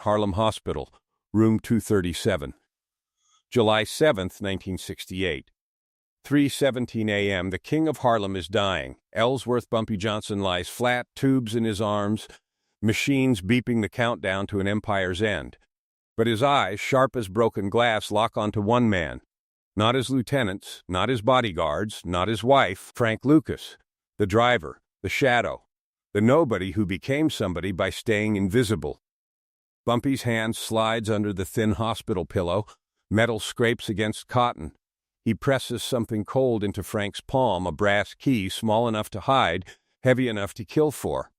Harlem Hospital, room 237. July 7th, 1968. 3:17 a.m. The King of Harlem is dying. Ellsworth Bumpy Johnson lies flat, tubes in his arms, machines beeping the countdown to an empire's end. But his eyes, sharp as broken glass, lock onto one man. Not his lieutenants, not his bodyguards, not his wife, Frank Lucas, the driver, the shadow, the nobody who became somebody by staying invisible. Bumpy's hand slides under the thin hospital pillow. Metal scrapes against cotton. He presses something cold into Frank's palm, a brass key small enough to hide, heavy enough to kill for.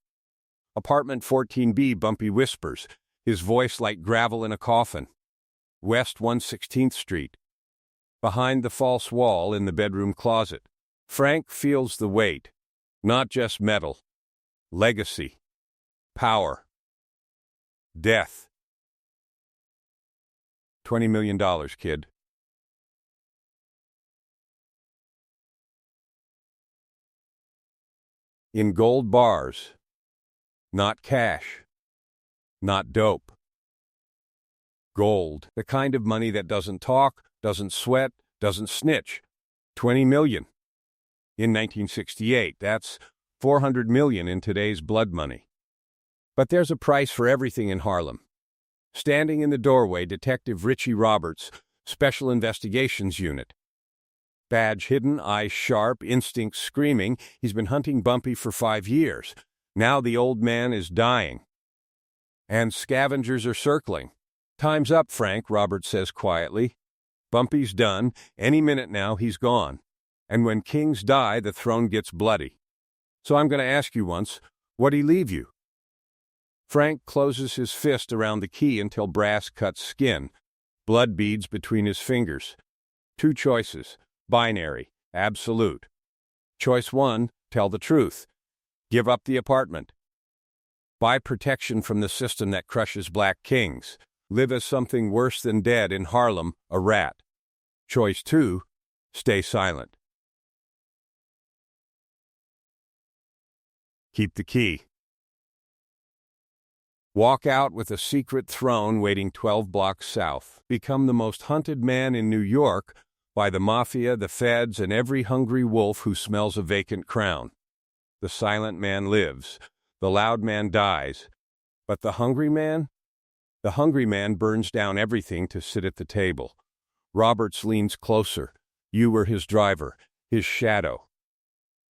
Apartment 14B, Bumpy whispers, his voice like gravel in a coffin. West 116th Street. Behind the false wall in the bedroom closet. Frank feels the weight. Not just metal. Legacy. Power. Death. $20 million, kid. In gold bars. Not cash. Not dope. Gold, the kind of money that doesn't talk, doesn't sweat, doesn't snitch. 20 million. In 1968, that's 400 million in today's blood money. But there's a price for everything in Harlem. Standing in the doorway, Detective Richie Roberts, Special Investigations Unit. Badge hidden, eyes sharp, instincts screaming. He's been hunting Bumpy for 5 years. Now the old man is dying. And scavengers are circling. Time's up, Frank, Roberts says quietly. Bumpy's done. Any minute now, he's gone. And when kings die, the throne gets bloody. So I'm going to ask you once, what'd he leave you? Frank closes his fist around the key until brass cuts skin. Blood beads between his fingers. 2 choices. Binary. Absolute. Choice 1, tell the truth. Give up the apartment. Buy protection from the system that crushes black kings. Live as something worse than dead in Harlem, a rat. Choice 2, stay silent. Keep the key. Walk out with a secret throne waiting 12 blocks south. Become the most hunted man in New York by the mafia, the feds, and every hungry wolf who smells a vacant crown. The silent man lives. The loud man dies. But the hungry man? The hungry man burns down everything to sit at the table. Roberts leans closer. You were his driver, his shadow.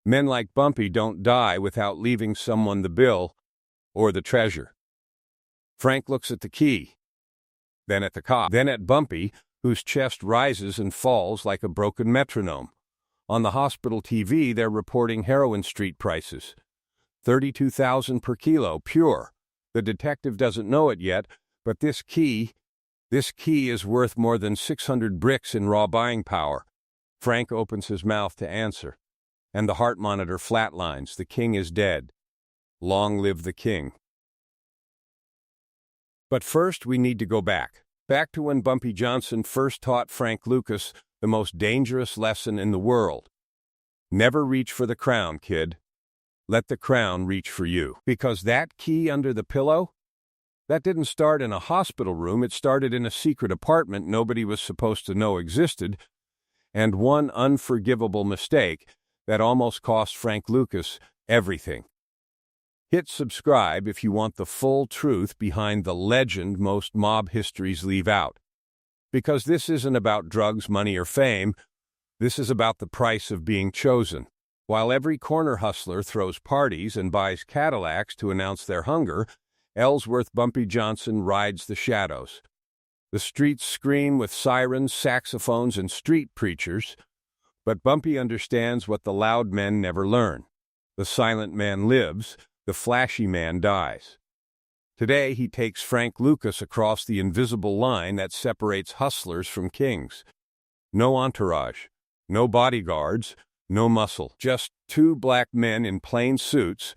Men like Bumpy don't die without leaving someone the bill or the treasure. Frank looks at the key, then at the cop, then at Bumpy, whose chest rises and falls like a broken metronome. On the hospital TV, they're reporting heroin street prices. $32,000 per kilo, pure. The detective doesn't know it yet, but this key is worth more than 600 bricks in raw buying power. Frank opens his mouth to answer, and the heart monitor flatlines. The king is dead. Long live the king. But first, we need to go back to when Bumpy Johnson first taught Frank Lucas the most dangerous lesson in the world. Never reach for the crown, kid. Let the crown reach for you. Because that key under the pillow, that didn't start in a hospital room. It started in a secret apartment nobody was supposed to know existed, and one unforgivable mistake that almost cost Frank Lucas everything. Hit subscribe if you want the full truth behind the legend most mob histories leave out. Because this isn't about drugs, money, or fame. This is about the price of being chosen. While every corner hustler throws parties and buys Cadillacs to announce their hunger, Ellsworth Bumpy Johnson rides the shadows. The streets scream with sirens, saxophones, and street preachers. But Bumpy understands what the loud men never learn. The silent man lives. The flashy man dies. Today, he takes Frank Lucas across the invisible line that separates hustlers from kings. No entourage, no bodyguards, no muscle. Just 2 black men in plain suits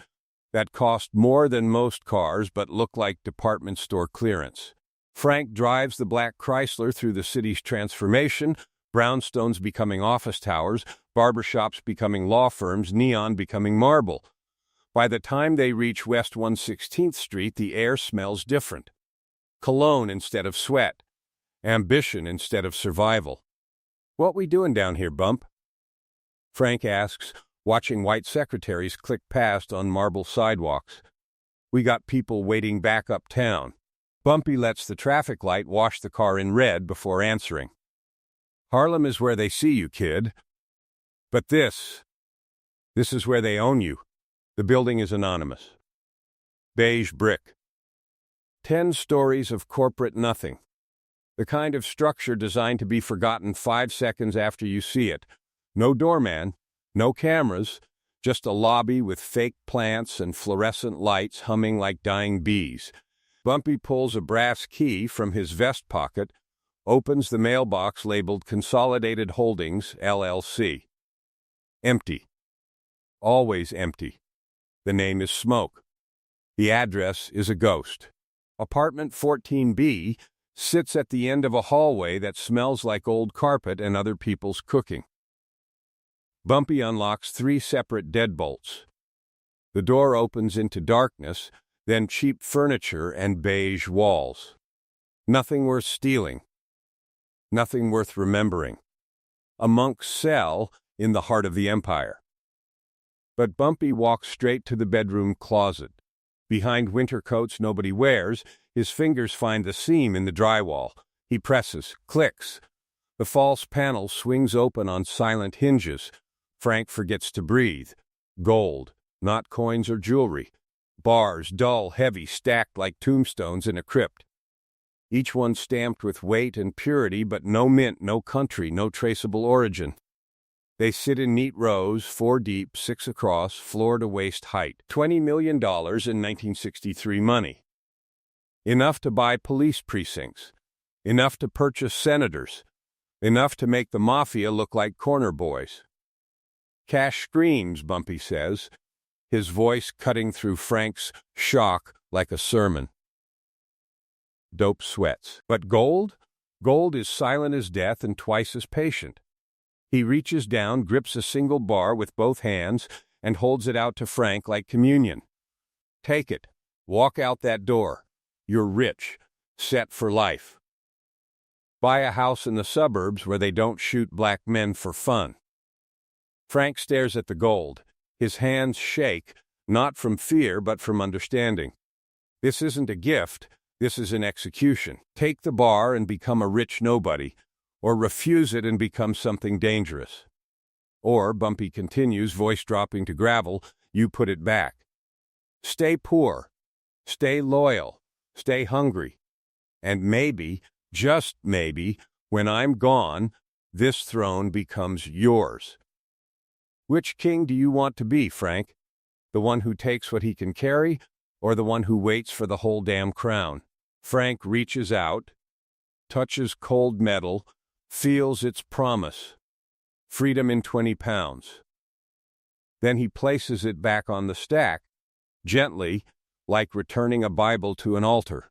that cost more than most cars but look like department store clearance. Frank drives the black Chrysler through the city's transformation, brownstones becoming office towers, barbershops becoming law firms, neon becoming marble. By the time they reach West 116th Street, the air smells different. cologne instead of sweat, ambition instead of survival. "What we doing down here, Bump?" Frank asks, watching white secretaries click past on marble sidewalks. "We got people waiting back uptown." Bumpy lets the traffic light wash the car in red before answering. "Harlem is where they see you, kid. But this is where they own you." The building is anonymous. Beige brick. 10 stories of corporate nothing. The kind of structure designed to be forgotten 5 seconds after you see it. No doorman, no cameras, just a lobby with fake plants and fluorescent lights humming like dying bees. Bumpy pulls a brass key from his vest pocket, opens the mailbox labeled Consolidated Holdings, LLC. Empty. Always empty. The name is smoke. The address is a ghost. Apartment 14B sits at the end of a hallway that smells like old carpet and other people's cooking. Bumpy unlocks 3 separate deadbolts. The door opens into darkness, then cheap furniture and beige walls. Nothing worth stealing. Nothing worth remembering. A monk's cell in the heart of the empire. But Bumpy walks straight to the bedroom closet. Behind winter coats nobody wears, his fingers find the seam in the drywall. He presses, clicks. The false panel swings open on silent hinges. Frank forgets to breathe. Gold, not coins or jewelry. Bars, dull, heavy, stacked like tombstones in a crypt. Each one stamped with weight and purity, but no mint, no country, no traceable origin. They sit in neat rows, 4 deep, 6 across, floor-to-waist height. $20 million in 1963 money. Enough to buy police precincts. Enough to purchase senators. Enough to make the mafia look like corner boys. "Cash screams," Bumpy says, his voice cutting through Frank's shock like a sermon. Dope sweats. But gold? Gold is silent as death and twice as patient. He reaches down, grips a single bar with both hands, and holds it out to Frank like communion. "Take it. Walk out that door. You're rich. Set for life. Buy a house in the suburbs where they don't shoot black men for fun." Frank stares at the gold. His hands shake, not from fear but from understanding. This isn't a gift. This is an execution. Take the bar and become a rich nobody, or refuse it and become something dangerous. Or, Bumpy continues, voice dropping to gravel, you put it back. Stay poor. Stay loyal. Stay hungry. And maybe, just maybe, when I'm gone, this throne becomes yours. Which king do you want to be, Frank? The one who takes what he can carry, or the one who waits for the whole damn crown? Frank reaches out, touches cold metal, feels its promise. Freedom in 20 pounds. Then he places it back on the stack, gently, like returning a Bible to an altar.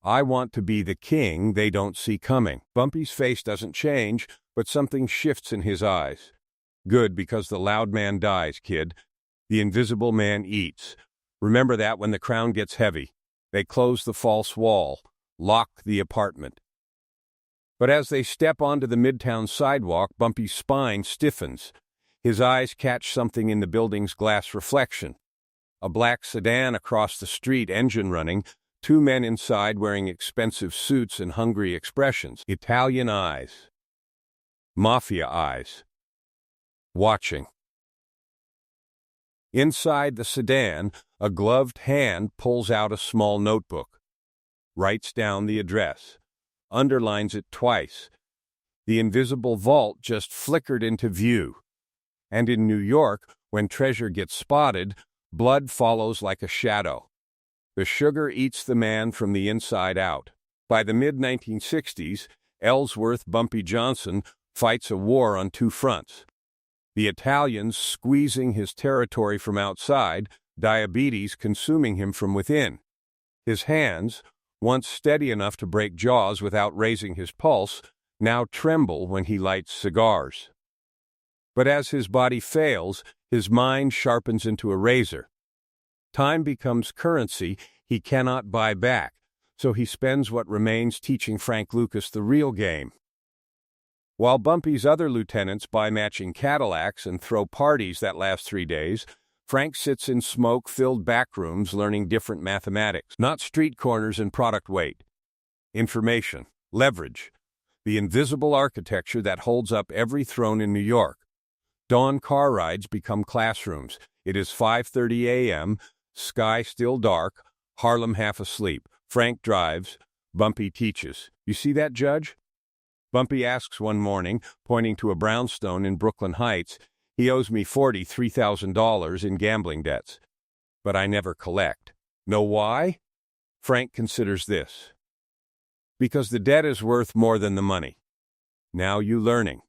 I want to be the king they don't see coming. Bumpy's face doesn't change, but something shifts in his eyes. Good, because the loud man dies, kid. The invisible man eats. Remember that when the crown gets heavy. They close the false wall, lock the apartment. But as they step onto the Midtown sidewalk, Bumpy's spine stiffens. His eyes catch something in the building's glass reflection. A black sedan across the street, engine running, 2 men inside wearing expensive suits and hungry expressions. Italian eyes. Mafia eyes. Watching. Inside the sedan, a gloved hand pulls out a small notebook. Writes down the address. Underlines it twice. The invisible vault just flickered into view. And in New York, when treasure gets spotted, blood follows like a shadow. The sugar eats the man from the inside out. By the mid-1960s, Ellsworth Bumpy Johnson fights a war on 2 fronts. The Italians squeezing his territory from outside, diabetes consuming him from within. His hands, once steady enough to break jaws without raising his pulse, now tremble when he lights cigars. But as his body fails, his mind sharpens into a razor. Time becomes currency he cannot buy back, So he spends what remains teaching Frank Lucas the real game. While Bumpy's other lieutenants buy matching Cadillacs and throw parties that last 3 days, Frank sits in smoke-filled back rooms learning different mathematics, not street corners and product weight. Information, leverage, the invisible architecture that holds up every throne in New York. Dawn car rides become classrooms. It is 5:30 a.m., sky still dark, Harlem half asleep. Frank drives, Bumpy teaches. You see that, Judge? Bumpy asks one morning, pointing to a brownstone in Brooklyn Heights. He owes me $43,000 in gambling debts. But I never collect. Know why? Frank considers this. Because the debt is worth more than the money. Now you learning.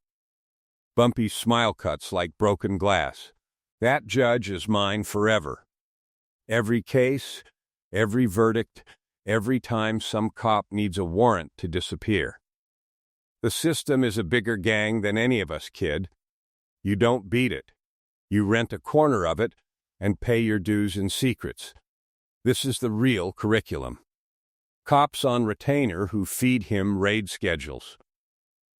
Bumpy's smile cuts like broken glass. That judge is mine forever. Every case, every verdict, every time some cop needs a warrant to disappear. The system is a bigger gang than any of us, kid. You don't beat it. You rent a corner of it and pay your dues in secrets. This is the real curriculum. Cops on retainer who feed him raid schedules.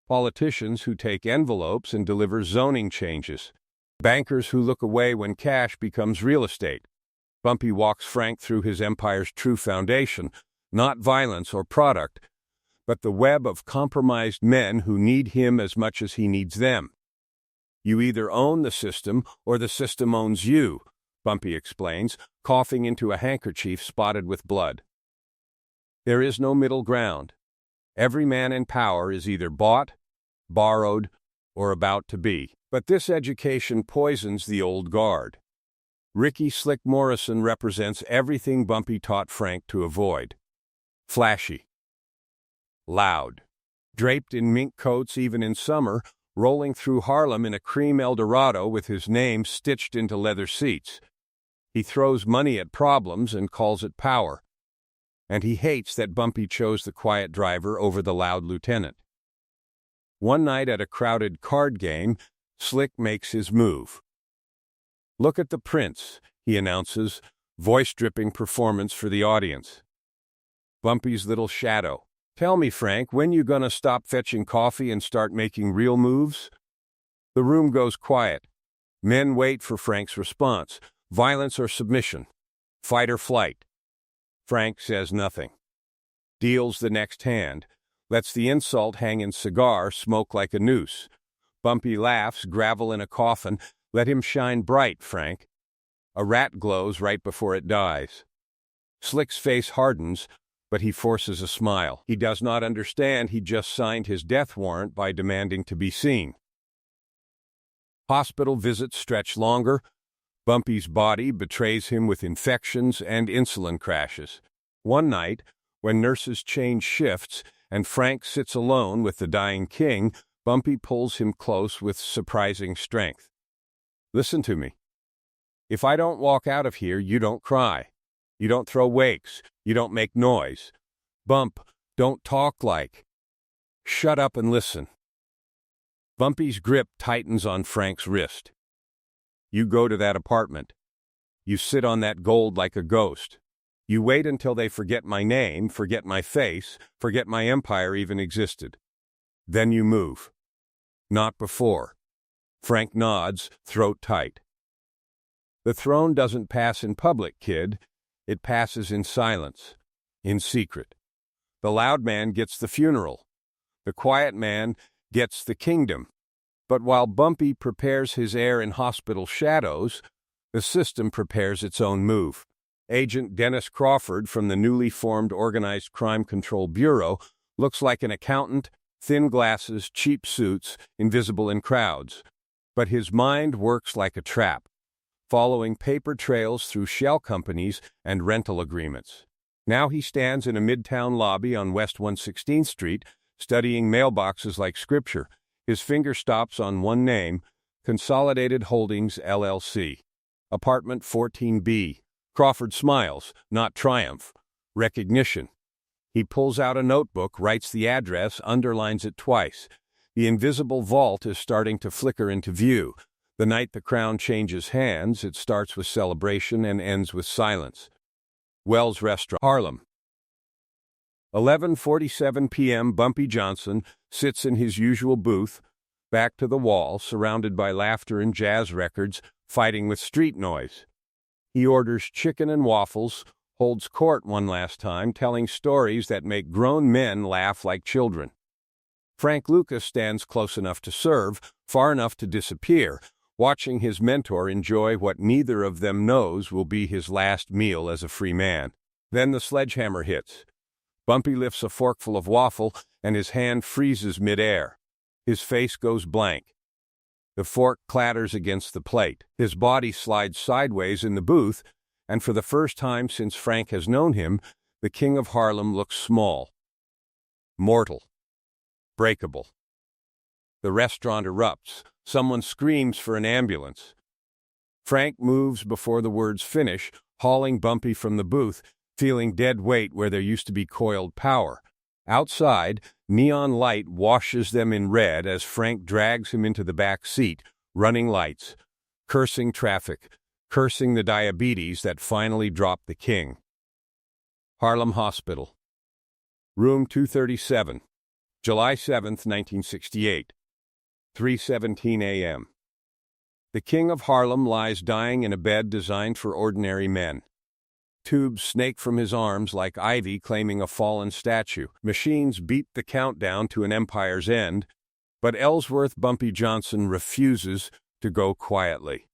Politicians who take envelopes and deliver zoning changes. Bankers who look away when cash becomes real estate. Bumpy walks Frank through his empire's true foundation, not violence or product, but the web of compromised men who need him as much as he needs them. You either own the system or the system owns you, Bumpy explains, coughing into a handkerchief spotted with blood. There is no middle ground. Every man in power is either bought, borrowed, or about to be. But this education poisons the old guard. Ricky Slick Morrison represents everything Bumpy taught Frank to avoid. Flashy. Loud. Draped in mink coats even in summer, rolling through Harlem in a cream Eldorado with his name stitched into leather seats. He throws money at problems and calls it power. And he hates that Bumpy chose the quiet driver over the loud lieutenant. One night at a crowded card game, Slick makes his move. Look at the prince, he announces, voice-dripping performance for the audience. Bumpy's little shadow. Tell me, Frank, when you gonna stop fetching coffee and start making real moves? The room goes quiet. Men wait for Frank's response. Violence or submission. Fight or flight. Frank says nothing. Deals the next hand. Lets the insult hang in cigar smoke like a noose. Bumpy laughs, gravel in a coffin. Let him shine bright, Frank. A rat glows right before it dies. Slick's face hardens, but he forces a smile. He does not understand he just signed his death warrant by demanding to be seen. Hospital visits stretch longer. Bumpy's body betrays him with infections and insulin crashes. One night, when nurses change shifts and Frank sits alone with the dying king, Bumpy pulls him close with surprising strength. Listen to me. If I don't walk out of here, you don't cry. You don't throw wakes. You don't make noise. Bump, don't talk like. Shut up and listen. Bumpy's grip tightens on Frank's wrist. You go to that apartment. You sit on that gold like a ghost. You wait until they forget my name, forget my face, forget my empire even existed. Then you move. Not before. Frank nods, throat tight. The throne doesn't pass in public, kid. It passes in silence, in secret. The loud man gets the funeral. The quiet man gets the kingdom. But while Bumpy prepares his heir in hospital shadows, the system prepares its own move. Agent Dennis Crawford from the newly formed Organized Crime Control Bureau looks like an accountant, thin glasses, cheap suits, invisible in crowds. But his mind works like a trap, following paper trails through shell companies and rental agreements. Now he stands in a midtown lobby on West 116th Street, studying mailboxes like scripture. His finger stops on one name, Consolidated Holdings, LLC. Apartment 14B. Crawford smiles, not triumph. Recognition. He pulls out a notebook, writes the address, underlines it twice. The invisible vault is starting to flicker into view. The night the crown changes hands, it starts with celebration and ends with silence. Wells Restaurant, Harlem. 11:47 p.m. Bumpy Johnson sits in his usual booth, back to the wall, surrounded by laughter and jazz records, fighting with street noise. He orders chicken and waffles, holds court one last time, telling stories that make grown men laugh like children. Frank Lucas stands close enough to serve, far enough to disappear, watching his mentor enjoy what neither of them knows will be his last meal as a free man. Then the sledgehammer hits. Bumpy lifts a forkful of waffle, and his hand freezes midair. His face goes blank. The fork clatters against the plate. His body slides sideways in the booth, and for the first time since Frank has known him, the King of Harlem looks small, mortal, breakable. The restaurant erupts. Someone screams for an ambulance. Frank moves before the words finish, hauling Bumpy from the booth, feeling dead weight where there used to be coiled power. Outside, neon light washes them in red as Frank drags him into the back seat, running lights, cursing traffic, cursing the diabetes that finally dropped the king. Harlem Hospital. Room 237. July 7th, 1968. 3:17 a.m. The King of Harlem lies dying in a bed designed for ordinary men. Tubes snake from his arms like ivy claiming a fallen statue. Machines beat the countdown to an empire's end, but Ellsworth Bumpy Johnson refuses to go quietly.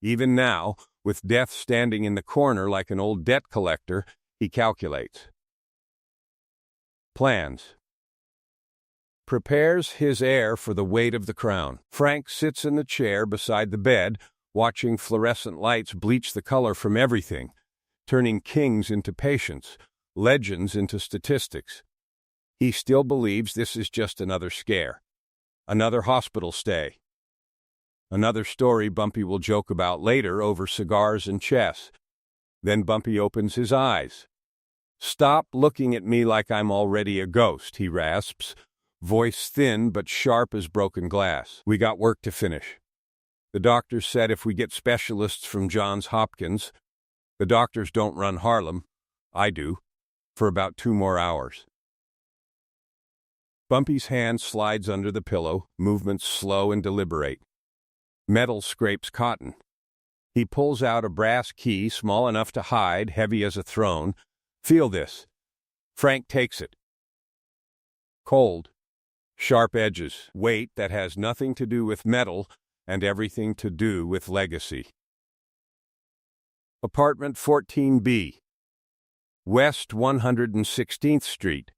Even now, with death standing in the corner like an old debt collector, he calculates. Plans. Prepares his heir for the weight of the crown. Frank sits in the chair beside the bed, watching fluorescent lights bleach the color from everything, turning kings into patients, legends into statistics. He still believes this is just another scare, another hospital stay, another story Bumpy will joke about later over cigars and chess. Then Bumpy opens his eyes. "Stop looking at me like I'm already a ghost," he rasps, voice thin but sharp as broken glass. "We got work to finish. The doctors said if we get specialists from Johns Hopkins, the doctors don't run Harlem, I do, for about 2 more hours." Bumpy's hand slides under the pillow, movements slow and deliberate. Metal scrapes cotton. He pulls out a brass key small enough to hide, heavy as a throne. "Feel this." Frank takes it. Cold. Sharp edges, weight that has nothing to do with metal and everything to do with legacy. Apartment 14B. West 116th Street.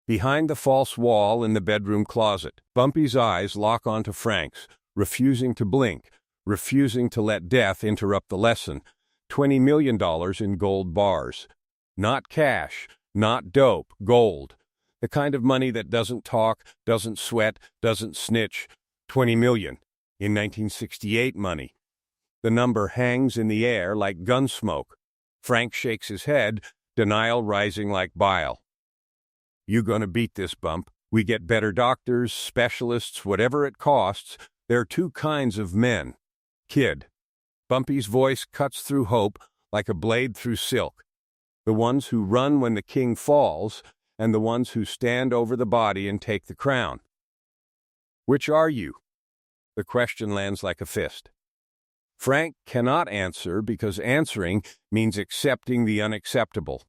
Behind the false wall in the bedroom closet, Bumpy's eyes lock onto Frank's, refusing to blink, refusing to let death interrupt the lesson. $20 million in gold bars. Not cash, not dope, gold. The kind of money that doesn't talk, doesn't sweat, doesn't snitch. 20 million. In 1968 money. The number hangs in the air like gun smoke. Frank shakes his head, denial rising like bile. "You gonna beat this, Bump. We get better doctors, specialists, whatever it costs. There are 2 kinds of men. Kid." Bumpy's voice cuts through hope like a blade through silk. The ones who run when the king falls, and the ones who stand over the body and take the crown. Which are you? The question lands like a fist. Frank cannot answer because answering means accepting the unacceptable.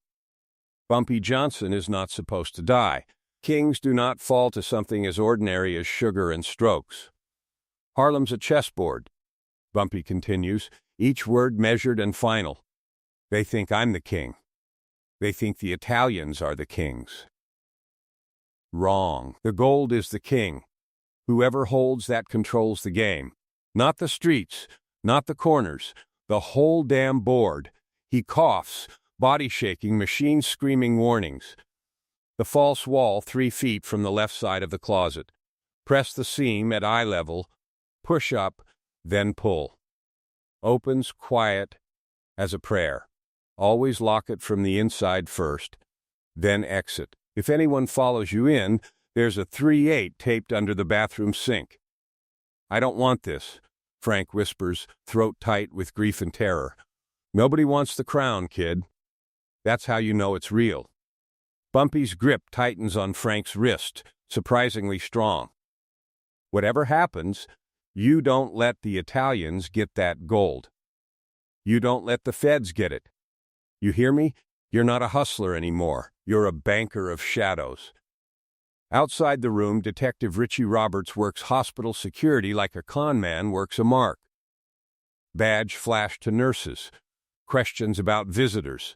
Bumpy Johnson is not supposed to die. Kings do not fall to something as ordinary as sugar and strokes. Harlem's a chessboard, Bumpy continues, each word measured and final. They think I'm the king. They think the Italians are the kings. Wrong. The gold is the king. Whoever holds that controls the game. Not the streets, not the corners, the whole damn board. He coughs, body shaking, machine screaming warnings. The false wall 3 feet from the left side of the closet. Press the seam at eye level, push up, then pull. Opens quiet as a prayer. Always lock it from the inside first, then exit. If anyone follows you in, there's a 3/8 taped under the bathroom sink. I don't want this, Frank whispers, throat tight with grief and terror. Nobody wants the crown, kid. That's how you know it's real. Bumpy's grip tightens on Frank's wrist, surprisingly strong. Whatever happens, you don't let the Italians get that gold. You don't let the feds get it. You hear me? You're not a hustler anymore. You're a banker of shadows. Outside the room, Detective Richie Roberts works hospital security like a con man works a mark. Badge flashed to nurses. Questions about visitors.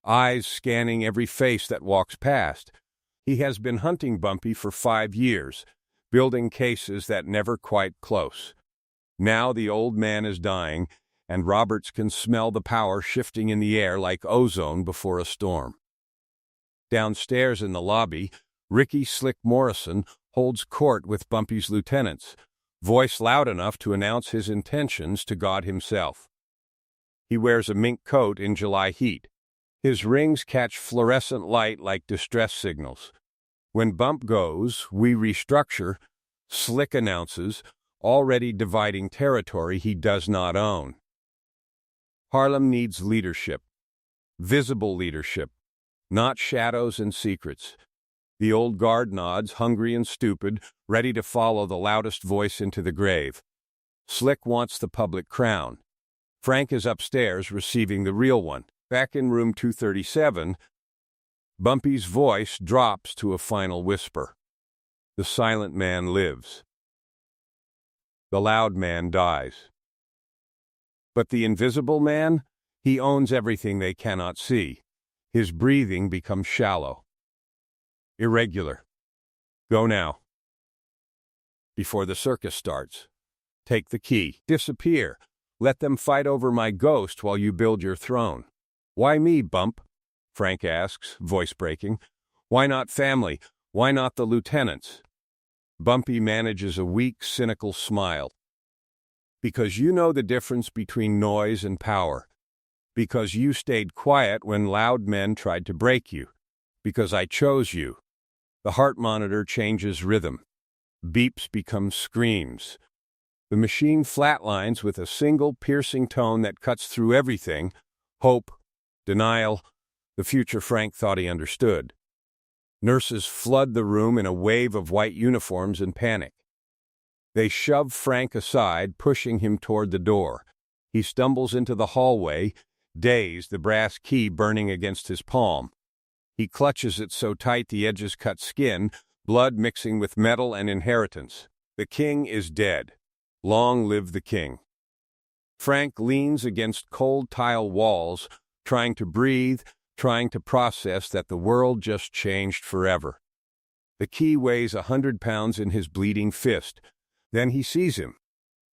Eyes scanning every face that walks past. He has been hunting Bumpy for 5 years, building cases that never quite close. Now the old man is dying, and Roberts can smell the power shifting in the air like ozone before a storm. Downstairs in the lobby, Ricky Slick Morrison holds court with Bumpy's lieutenants, voice loud enough to announce his intentions to God himself. He wears a mink coat in July heat. His rings catch fluorescent light like distress signals. When Bump goes, we restructure, Slick announces, already dividing territory he does not own. Harlem needs leadership. Visible leadership. Not shadows and secrets. The old guard nods, hungry and stupid, ready to follow the loudest voice into the grave. Slick wants the public crown. Frank is upstairs receiving the real one. Back in room 237, Bumpy's voice drops to a final whisper. The silent man lives. The loud man dies. But the invisible man, he owns everything they cannot see. His breathing becomes shallow. Irregular. Go now. Before the circus starts. Take the key. Disappear. Let them fight over my ghost while you build your throne. Why me, Bump? Frank asks, voice breaking. Why not family? Why not the lieutenants? Bumpy manages a weak, cynical smile. Because you know the difference between noise and power. Because you stayed quiet when loud men tried to break you. Because I chose you. The heart monitor changes rhythm. Beeps become screams. The machine flatlines with a single piercing tone that cuts through everything. Hope, denial, the future Frank thought he understood. Nurses flood the room in a wave of white uniforms and panic. They shove Frank aside, pushing him toward the door. He stumbles into the hallway, dazed, the brass key burning against his palm. He clutches it so tight the edges cut skin, blood mixing with metal and inheritance. The king is dead. Long live the king. Frank leans against cold tile walls, trying to breathe, trying to process that the world just changed forever. The key weighs 100 pounds in his bleeding fist. Then he sees him.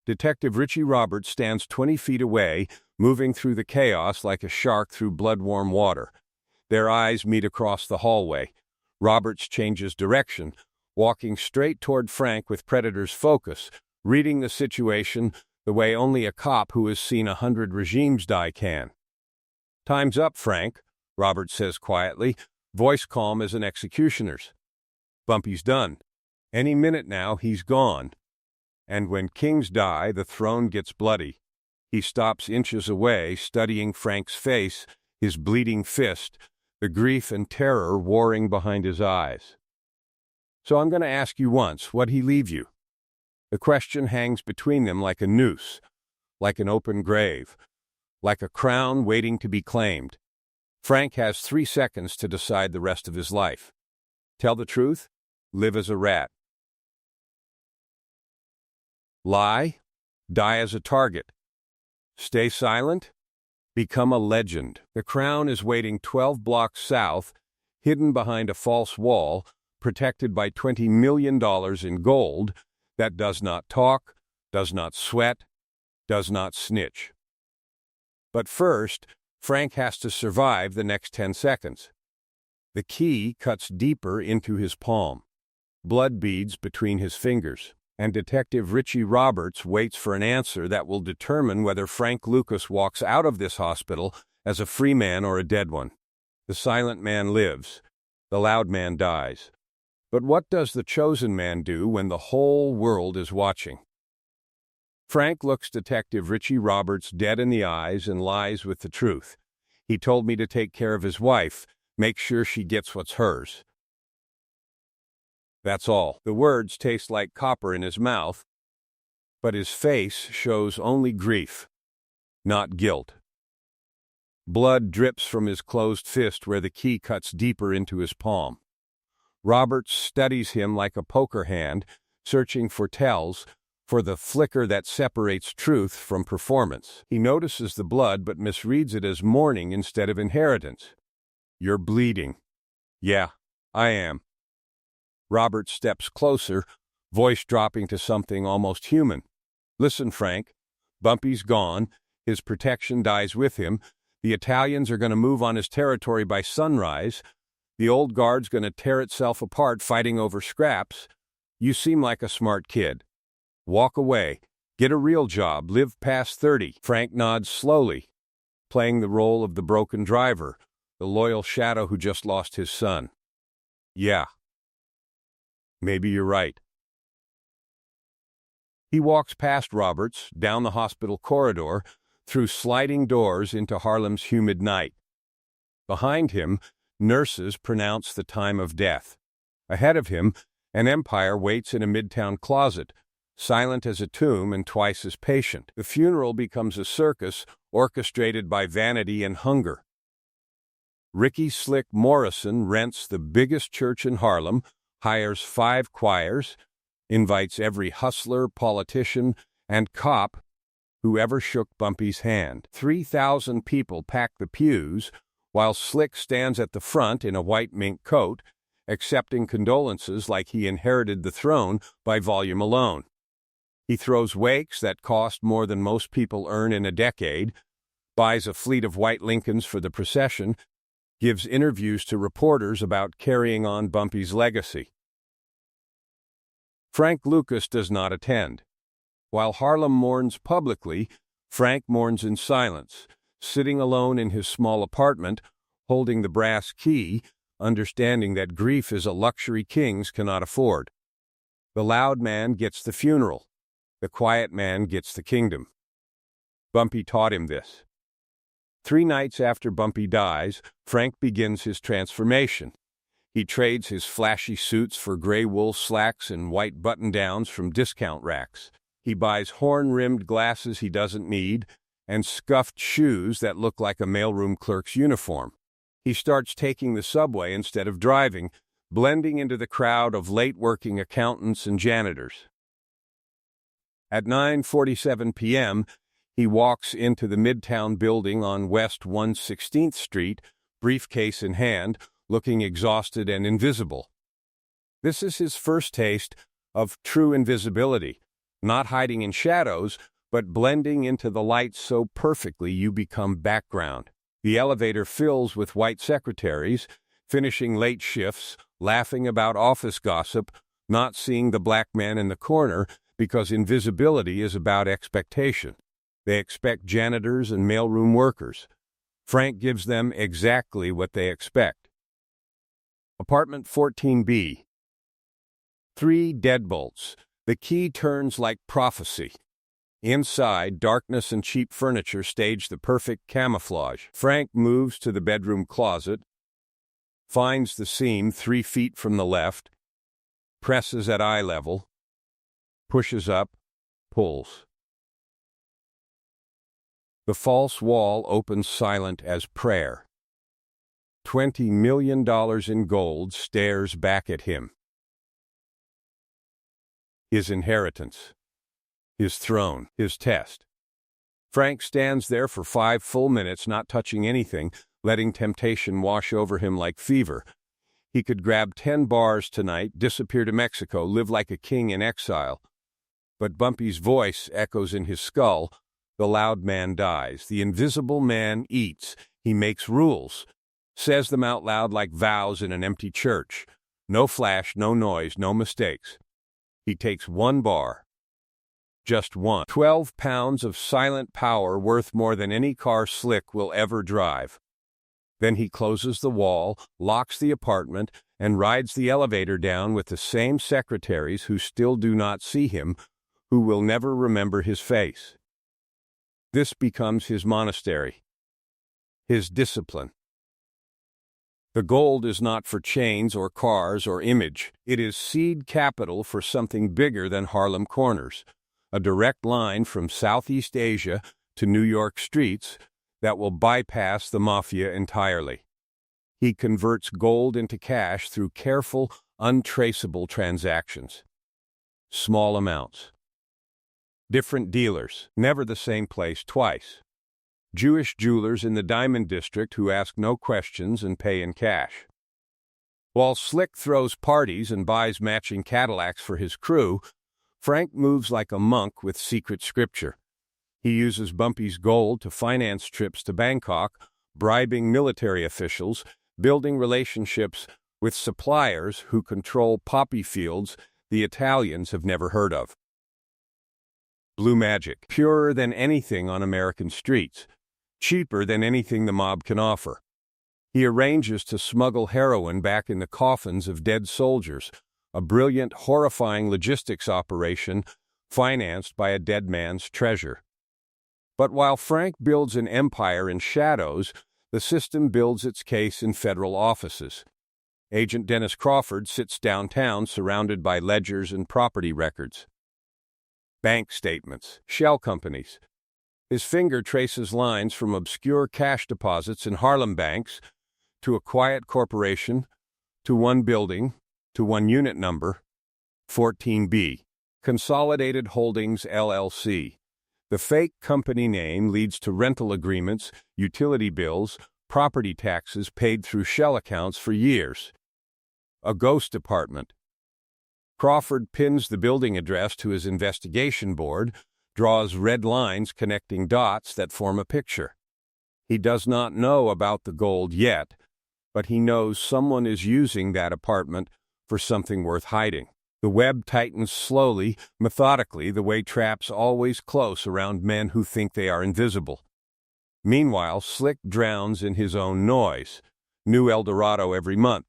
Detective Richie Roberts stands 20 feet away, moving through the chaos like a shark through blood-warm water. Their eyes meet across the hallway. Roberts changes direction, walking straight toward Frank with Predator's focus, reading the situation the way only a cop who has seen 100 regimes die can. Time's up, Frank, Roberts says quietly, voice calm as an executioner's. Bumpy's done. Any minute now, he's gone. And when kings die, the throne gets bloody. He stops inches away, studying Frank's face, his bleeding fist, the grief and terror warring behind his eyes. So I'm going to ask you once, what'd he leave you? The question hangs between them like a noose, like an open grave, like a crown waiting to be claimed. Frank has 3 seconds to decide the rest of his life. Tell the truth, live as a rat. Lie, die as a target. Stay silent, become a legend. The crown is waiting 12 blocks south, hidden behind a false wall, protected by $20 million in gold, that does not talk, does not sweat, does not snitch. But first, Frank has to survive the next 10 seconds. The key cuts deeper into his palm. Blood beads between his fingers, and Detective Richie Roberts waits for an answer that will determine whether Frank Lucas walks out of this hospital as a free man or a dead one. The silent man lives. The loud man dies. But what does the chosen man do when the whole world is watching? Frank looks Detective Richie Roberts dead in the eyes and lies with the truth. He told me to take care of his wife, Make sure she gets what's hers. That's all. The words taste like copper in his mouth, but his face shows only grief, not guilt. Blood drips from his closed fist where the key cuts deeper into his palm. Roberts studies him like a poker hand, searching for tells, for the flicker that separates truth from performance. He notices the blood but misreads it as mourning instead of inheritance. You're bleeding. Yeah, I am. Roberts steps closer, voice dropping to something almost human. Listen, Frank. Bumpy's gone. His protection dies with him. The Italians are going to move on his territory by sunrise. The old guard's going to tear itself apart fighting over scraps. You seem like a smart kid. Walk away. Get a real job. Live past 30. Frank nods slowly, playing the role of the broken driver, the loyal shadow who just lost his son. Yeah. Maybe you're right. He walks past Roberts, down the hospital corridor, through sliding doors into Harlem's humid night. Behind him, nurses pronounce the time of death. Ahead of him, an empire waits in a midtown closet, silent as a tomb and twice as patient. The funeral becomes a circus orchestrated by vanity and hunger. Ricky Slick Morrison rents the biggest church in Harlem, hires 5 choirs, invites every hustler, politician, and cop who ever shook Bumpy's hand. 3,000 people pack the pews, while Slick stands at the front in a white mink coat, accepting condolences like he inherited the throne by volume alone. He throws wakes that cost more than most people earn in a decade, buys a fleet of white Lincolns for the procession, gives interviews to reporters about carrying on Bumpy's legacy. Frank Lucas does not attend. While Harlem mourns publicly, Frank mourns in silence, sitting alone in his small apartment, holding the brass key, understanding that grief is a luxury kings cannot afford. The loud man gets the funeral. The quiet man gets the kingdom. Bumpy taught him this. 3 nights after Bumpy dies, Frank begins his transformation. He trades his flashy suits for gray wool slacks and white button-downs from discount racks. He buys horn-rimmed glasses he doesn't need and scuffed shoes that look like a mailroom clerk's uniform. He starts taking the subway instead of driving, blending into the crowd of late-working accountants and janitors. At 9:47 p.m., he walks into the Midtown building on West 116th Street, briefcase in hand, looking exhausted and invisible. This is his first taste of true invisibility, not hiding in shadows, but blending into the light so perfectly you become background. The elevator fills with white secretaries, finishing late shifts, laughing about office gossip, not seeing the black man in the corner because invisibility is about expectation. They expect janitors and mailroom workers. Frank gives them exactly what they expect. Apartment 14B. 3 deadbolts. The key turns like prophecy. Inside, darkness and cheap furniture stage the perfect camouflage. Frank moves to the bedroom closet, finds the seam 3 feet from the left, presses at eye level, pushes up, pulls. The false wall opens silent as prayer. $20 million in gold stares back at him. His inheritance. His throne. His test. Frank stands there for 5 full minutes, not touching anything, letting temptation wash over him like fever. He could grab 10 bars tonight, disappear to Mexico, live like a king in exile. But Bumpy's voice echoes in his skull. The loud man dies. The invisible man eats. He makes rules. Says them out loud like vows in an empty church. No flash, no noise, no mistakes. He takes 1 bar. Just 1. 12 pounds of silent power worth more than any car Slick will ever drive. Then he closes the wall, locks the apartment, and rides the elevator down with the same secretaries who still do not see him, who will never remember his face. This becomes his monastery, his discipline. The gold is not for chains or cars or image. It is seed capital for something bigger than Harlem Corners, a direct line from Southeast Asia to New York streets that will bypass the mafia entirely. He converts gold into cash through careful, untraceable transactions. Small amounts. Different dealers, never the same place twice. Jewish jewelers in the Diamond District who ask no questions and pay in cash. While Slick throws parties and buys matching Cadillacs for his crew, Frank moves like a monk with secret scripture. He uses Bumpy's gold to finance trips to Bangkok, bribing military officials, building relationships with suppliers who control poppy fields the Italians have never heard of. Blue magic, purer than anything on American streets, cheaper than anything the mob can offer. He arranges to smuggle heroin back in the coffins of dead soldiers, a brilliant, horrifying logistics operation financed by a dead man's treasure. But while Frank builds an empire in shadows, the system builds its case in federal offices. Agent Dennis Crawford sits downtown surrounded by ledgers and property records. Bank statements, shell companies. His finger traces lines from obscure cash deposits in Harlem banks to a quiet corporation, to one building, to one unit number, 14B, Consolidated Holdings, LLC. The fake company name leads to rental agreements, utility bills, property taxes paid through shell accounts for years. A ghost apartment. Crawford pins the building address to his investigation board, draws red lines connecting dots that form a picture. He does not know about the gold yet, but he knows someone is using that apartment for something worth hiding. The web tightens slowly, methodically, the way traps always close around men who think they are invisible. Meanwhile, Slick drowns in his own noise. New El Dorado every month.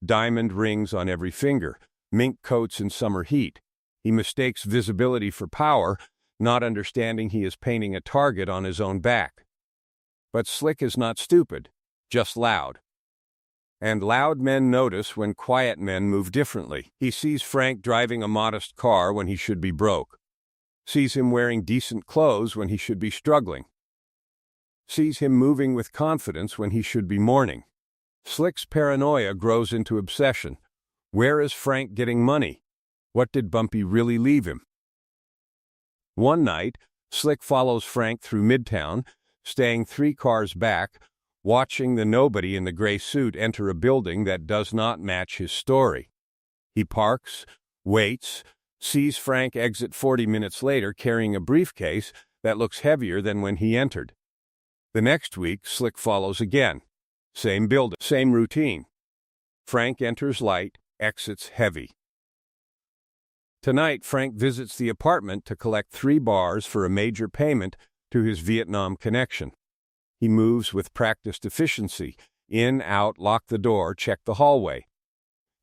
Diamond rings on every finger. Mink coats in summer heat. He mistakes visibility for power, not understanding he is painting a target on his own back. But Slick is not stupid, just loud. And loud men notice when quiet men move differently. He sees Frank driving a modest car when he should be broke. Sees him wearing decent clothes when he should be struggling. Sees him moving with confidence when he should be mourning. Slick's paranoia grows into obsession. Where is Frank getting money? What did Bumpy really leave him? One night, Slick follows Frank through Midtown, staying 3 cars back, watching the nobody in the gray suit enter a building that does not match his story. He parks, waits, sees Frank exit 40 minutes later carrying a briefcase that looks heavier than when he entered. The next week, Slick follows again. Same building, same routine. Frank enters light, exits heavy. Tonight, Frank visits the apartment to collect 3 bars for a major payment to his Vietnam connection. He moves with practiced efficiency. In, out, lock the door, check the hallway.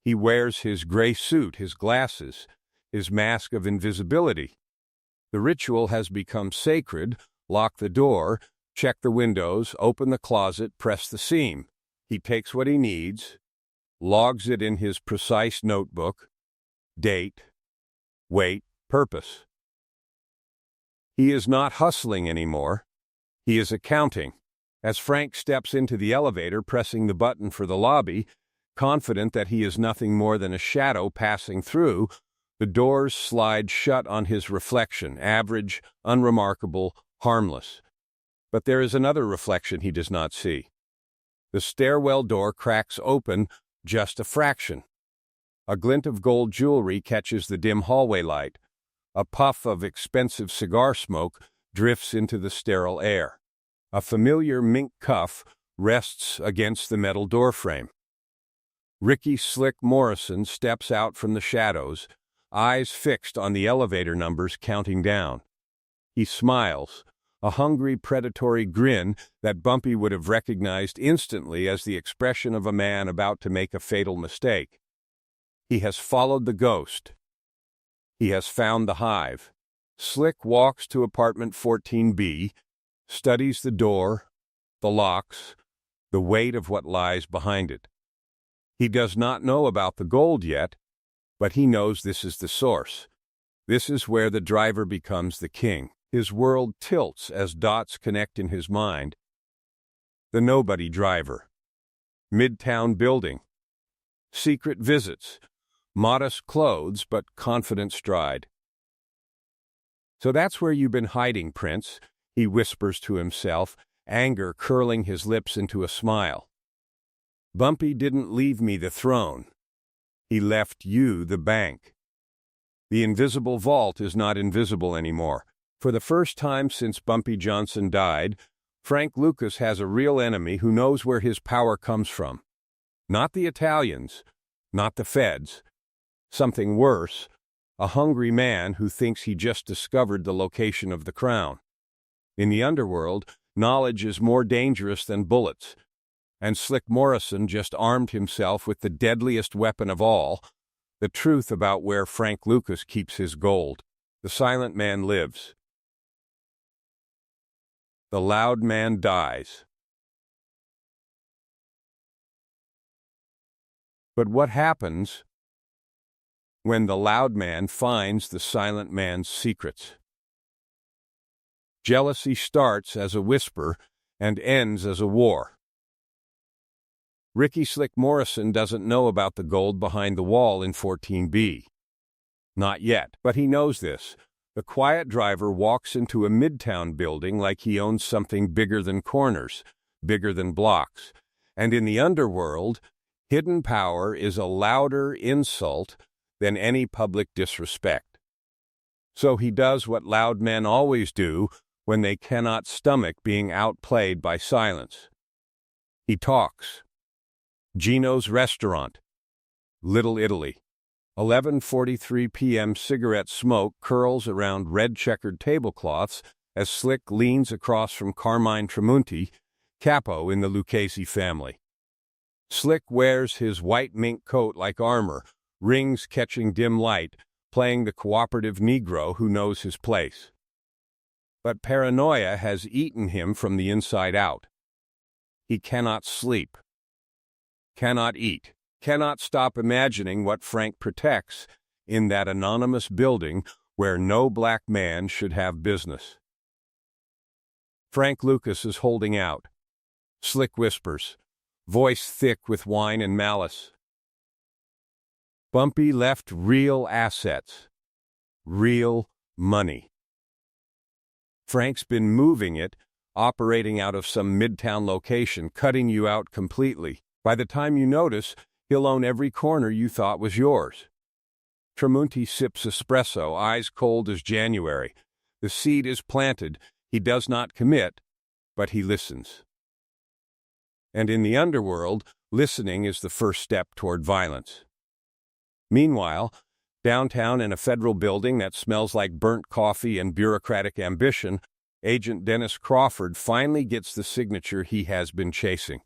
He wears his gray suit, his glasses, his mask of invisibility. The ritual has become sacred. Lock the door, check the windows, open the closet, press the seam. He takes what he needs, logs it in his precise notebook, date, weight, purpose. He is not hustling anymore. He is accounting. As Frank steps into the elevator, pressing the button for the lobby, confident that he is nothing more than a shadow passing through, the doors slide shut on his reflection, average, unremarkable, harmless. But there is another reflection he does not see. The stairwell door cracks open just a fraction. A glint of gold jewelry catches the dim hallway light. A puff of expensive cigar smoke drifts into the sterile air. A familiar mink cuff rests against the metal doorframe. Ricky Slick Morrison steps out from the shadows, eyes fixed on the elevator numbers counting down. He smiles, a hungry, predatory grin that Bumpy would have recognized instantly as the expression of a man about to make a fatal mistake. He has followed the ghost. He has found the hive. Slick walks to apartment 14B, studies the door, the locks, the weight of what lies behind it. He does not know about the gold yet, but he knows this is the source. This is where the driver becomes the king. His world tilts as dots connect in his mind. The nobody driver. Midtown building. Secret visits. Modest clothes, but confident stride. "So that's where you've been hiding, Prince," he whispers to himself, anger curling his lips into a smile. "Bumpy didn't leave me the throne. He left you the bank." The invisible vault is not invisible anymore. For the first time since Bumpy Johnson died, Frank Lucas has a real enemy who knows where his power comes from. Not the Italians, not the feds. Something worse, a hungry man who thinks he just discovered the location of the crown. In the underworld, knowledge is more dangerous than bullets, and Slick Morrison just armed himself with the deadliest weapon of all, the truth about where Frank Lucas keeps his gold. The silent man lives. The loud man dies. But what happens when the loud man finds the silent man's secrets? Jealousy starts as a whisper and ends as a war. Ricky Slick Morrison doesn't know about the gold behind the wall in 14B. Not yet, but he knows this. The quiet driver walks into a midtown building like he owns something bigger than corners, bigger than blocks. And in the underworld, hidden power is a louder insult than any public disrespect. So he does what loud men always do when they cannot stomach being outplayed by silence. He talks. Gino's restaurant. Little Italy. 11:43 p.m. Cigarette smoke curls around red-checkered tablecloths as Slick leans across from Carmine Tramunti, capo in the Lucchese family. Slick wears his white mink coat like armor, rings catching dim light, playing the cooperative Negro who knows his place. But paranoia has eaten him from the inside out. He cannot sleep, cannot eat, cannot stop imagining what Frank protects in that anonymous building where no black man should have business. Frank Lucas is holding out. Slick whispers, voice thick with wine and malice. Bumpy left real assets, real money. Frank's been moving it, operating out of some midtown location, cutting you out completely. By the time you notice, he'll own every corner you thought was yours. Tramunti sips espresso, eyes cold as January. The seed is planted. He does not commit, but he listens. And in the underworld, listening is the first step toward violence. Meanwhile, downtown in a federal building that smells like burnt coffee and bureaucratic ambition, Agent Dennis Crawford finally gets the signature he has been chasing.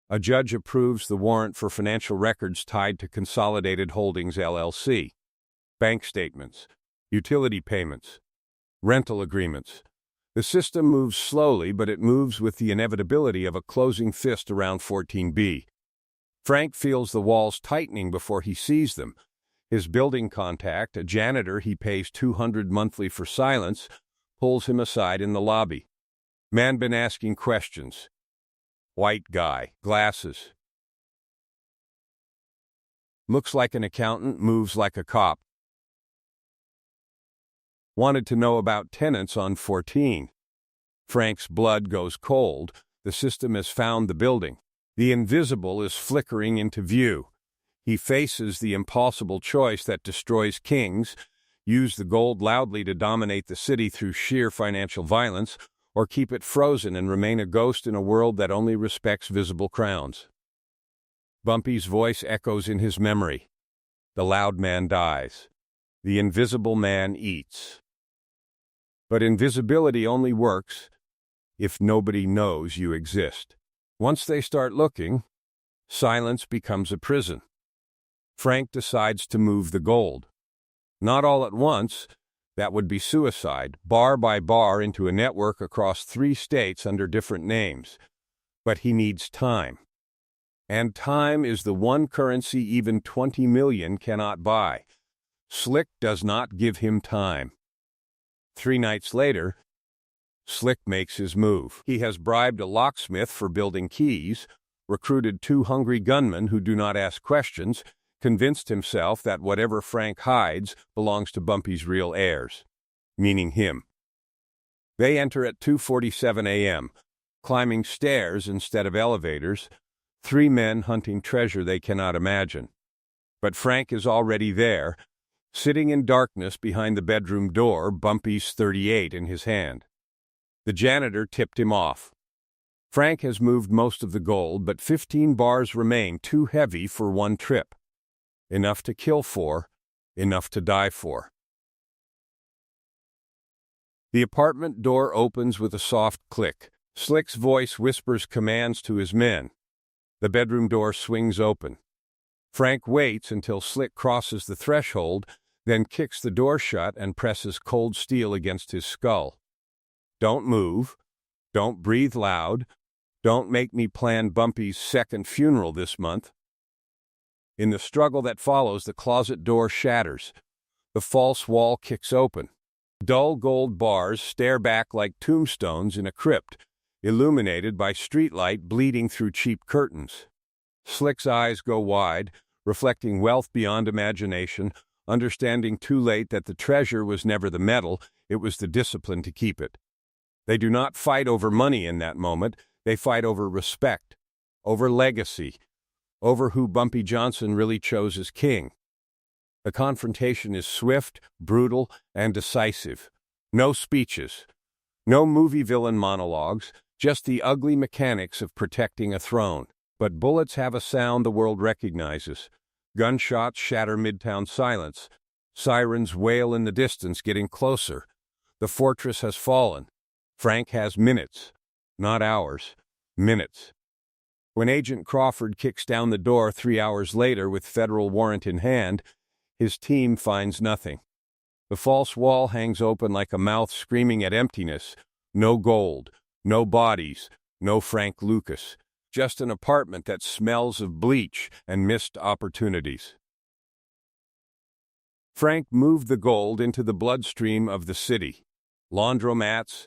A judge approves the warrant for financial records tied to Consolidated Holdings, LLC. Bank statements, utility payments, rental agreements. The system moves slowly, but it moves with the inevitability of a closing fist around 14B. Frank feels the walls tightening before he sees them. His building contact, a janitor he pays $200 monthly for silence, pulls him aside in the lobby. Man been asking questions. White guy, glasses. Looks like an accountant, moves like a cop. Wanted to know about tenants on 14. Frank's blood goes cold. The system has found the building. The invisible is flickering into view. He faces the impossible choice that destroys kings, use the gold loudly to dominate the city through sheer financial violence, or keep it frozen and remain a ghost in a world that only respects visible crowns. Bumpy's voice echoes in his memory. The loud man dies. The invisible man eats. But invisibility only works if nobody knows you exist. Once they start looking, silence becomes a prison. Frank decides to move the gold. Not all at once, that would be suicide, bar by bar into a network across 3 states under different names. But he needs time. And time is the one currency even 20 million cannot buy. Slick does not give him time. 3 nights later, Slick makes his move. He has bribed a locksmith for building keys, recruited 2 hungry gunmen who do not ask questions, convinced himself that whatever Frank hides belongs to Bumpy's real heirs, meaning him. They enter at 2:47 a.m., climbing stairs instead of elevators, 3 men hunting treasure they cannot imagine. But Frank is already there, sitting in darkness behind the bedroom door, Bumpy's .38 in his hand. The janitor tipped him off. Frank has moved most of the gold, but 15 bars remain, too heavy for one trip. Enough to kill for, enough to die for. The apartment door opens with a soft click. Slick's voice whispers commands to his men. The bedroom door swings open. Frank waits until Slick crosses the threshold, then kicks the door shut and presses cold steel against his skull. Don't move. Don't breathe loud. Don't make me plan Bumpy's second funeral this month. In the struggle that follows, the closet door shatters. The false wall kicks open. Dull gold bars stare back like tombstones in a crypt, illuminated by streetlight bleeding through cheap curtains. Slick's eyes go wide, reflecting wealth beyond imagination, understanding too late that the treasure was never the metal, it was the discipline to keep it. They do not fight over money in that moment, they fight over respect, over legacy, over who Bumpy Johnson really chose as king. The confrontation is swift, brutal, and decisive. No speeches, no movie villain monologues, just the ugly mechanics of protecting a throne. But bullets have a sound the world recognizes. Gunshots shatter midtown silence. Sirens wail in the distance, getting closer. The fortress has fallen. Frank has minutes, not hours, minutes. When Agent Crawford kicks down the door 3 hours later with federal warrant in hand, his team finds nothing. The false wall hangs open like a mouth screaming at emptiness. No gold, no bodies, no Frank Lucas. Just an apartment that smells of bleach and missed opportunities. Frank moved the gold into the bloodstream of the city. Laundromats,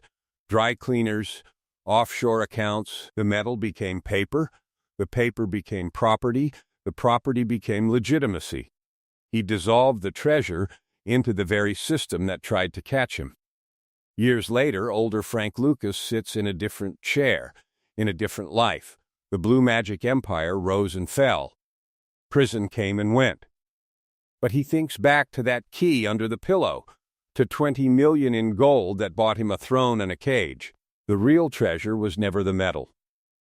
dry cleaners, offshore accounts. The metal became paper, the paper became property, the property became legitimacy. He dissolved the treasure into the very system that tried to catch him. Years later, older Frank Lucas sits in a different chair, in a different life. The Blue Magic Empire rose and fell. Prison came and went. But he thinks back to that key under the pillow, to 20 million in gold that bought him a throne and a cage. The real treasure was never the metal.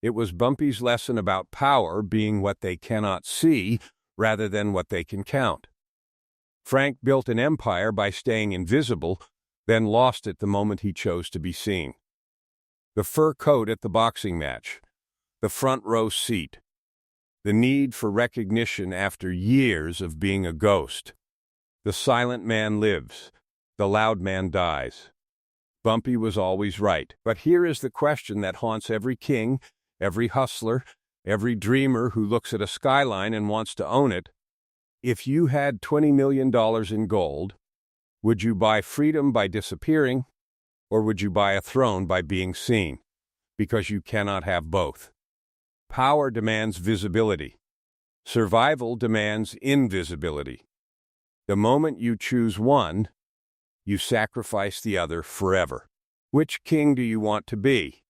It was Bumpy's lesson about power being what they cannot see rather than what they can count. Frank built an empire by staying invisible, then lost it the moment he chose to be seen. The fur coat at the boxing match, the front row seat, the need for recognition after years of being a ghost. The silent man lives, the loud man dies. Bumpy was always right. But here is the question that haunts every king, every hustler, every dreamer who looks at a skyline and wants to own it. If you had $20 million in gold, would you buy freedom by disappearing, or would you buy a throne by being seen? Because you cannot have both. Power demands visibility. Survival demands invisibility. The moment you choose one, you sacrifice the other forever. Which king do you want to be?